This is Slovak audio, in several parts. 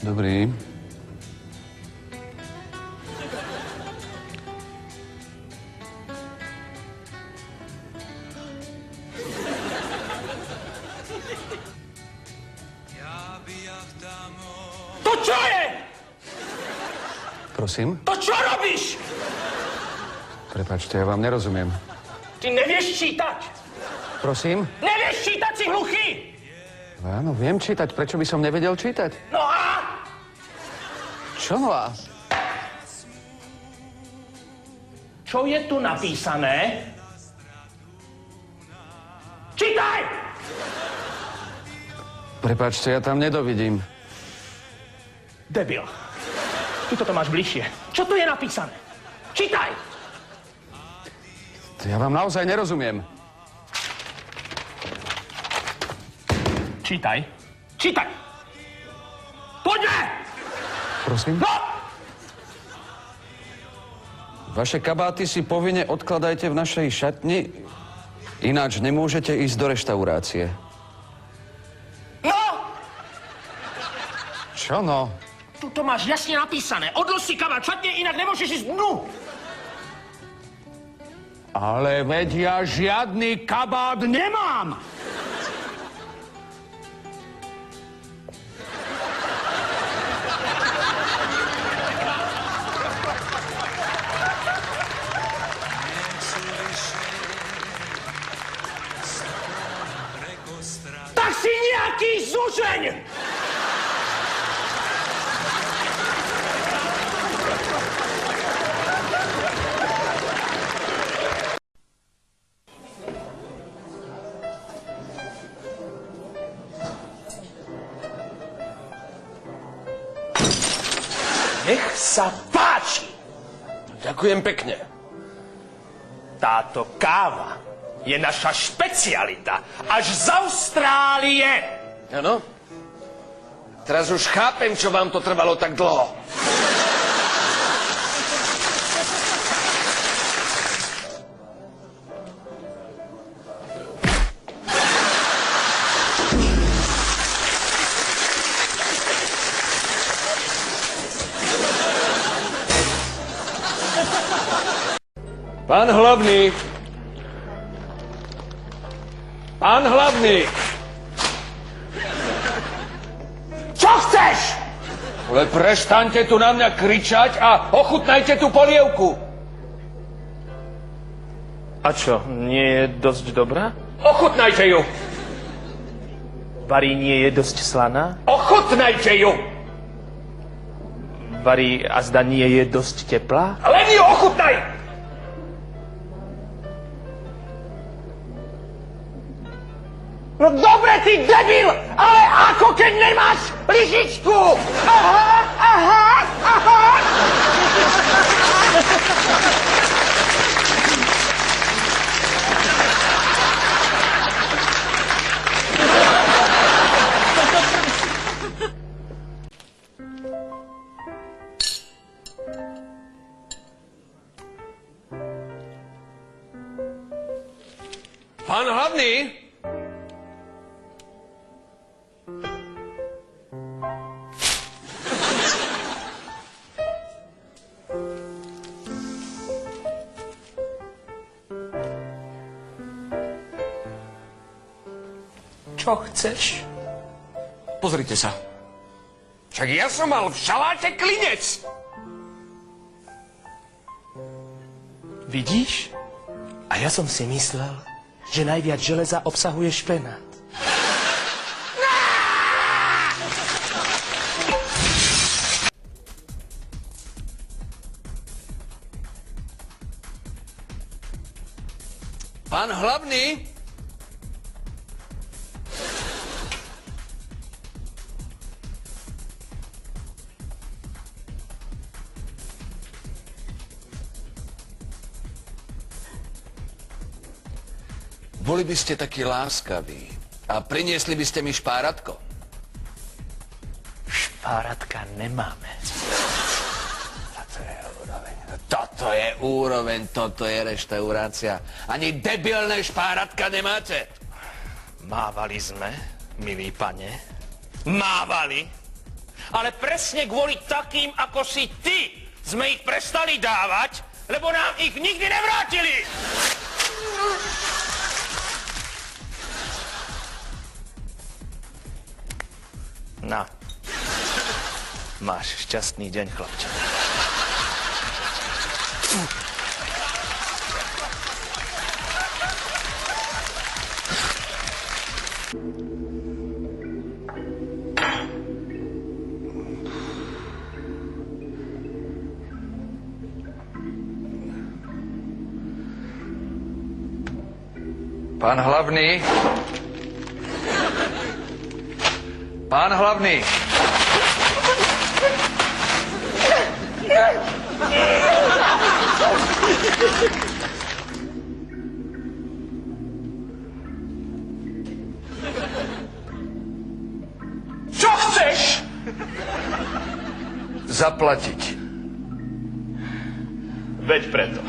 Dobrý. To čo je? Prosím? To čo robíš? Prepáčte, ja vám nerozumiem. Ty nevieš čítať. Prosím? Nevieš čítať, si hluchý. Áno, viem čítať. Prečo by som nevedel čítať? No a? Čo no a? Čo je tu napísané? Čítaj! Prepáčte, ja tam nedovidím. Debil. Ty toto máš bližšie. Čo tu je napísané? Čítaj! Ja vám naozaj nerozumiem. Čítaj. Čítaj! Poďme! Prosím? No! Vaše kabáty si povinne odkladajte v našej šatni, ináč nemôžete ísť do reštaurácie. No! Čo no? Tuto máš jasne napísané. Odlož si kabát šatne, inak nemôžeš ísť dnu. Ale veď ja žiadny kabát nemám! Tak si nejaký zužeň! Nech sa páči! Ďakujem pekne. Táto káva je naša špecialita. Až z Austrálie. Áno? Teraz už chápem, čo vám to trvalo tak dlho. Pán hlavný! Pán hlavný! Čo chceš? Ale prestaňte tu na mňa kričať a ochutnajte tú polievku! A čo, nie je dosť dobrá? Ochutnajte ju! Varí nie je dosť slaná? Ochutnajte ju! Varí azda nie je dosť teplá? Len ju ochutnaj! No dobre, ty debil, ale ako keď nemáš lyžičku? Aha, aha, aha. Pán hlavný! Čo chceš? Pozrite sa. Však ja som mal v šaláte klinec. Vidíš? A ja som si myslel, že najviac železa obsahuje špenát. Pán hlavný? Boli by ste takí láskaví a priniesli by ste mi špáratko. Špáratka nemáme. Toto je reštaurácia. Ani debilné špáratka nemáte. Mávali sme, milý pane. Mávali. Ale presne kvôli takým, ako si ty, sme ich prestali dávať, lebo nám ich nikdy nevrátili. Na. Máš šťastný deň, chlapče. Pán hlavný. Pán hlavný. Čo chceš? Zaplatiť. Veď preto.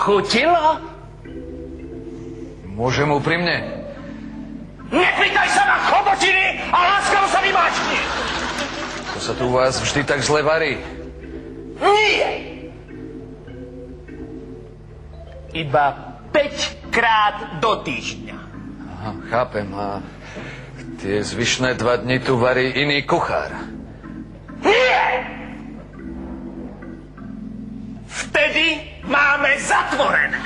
Chutilo? Môžem úprimne? Nepýtaj sa na chobotiny a láskavo sa vymáčkni! To sa tu u vás vždy tak zle varí. Nie! Iba 5 krát do týždňa. Aha, chápem. A tie zvyšné 2 dni tu varí iný kuchár. Nie! Vtedy máme zatvorené.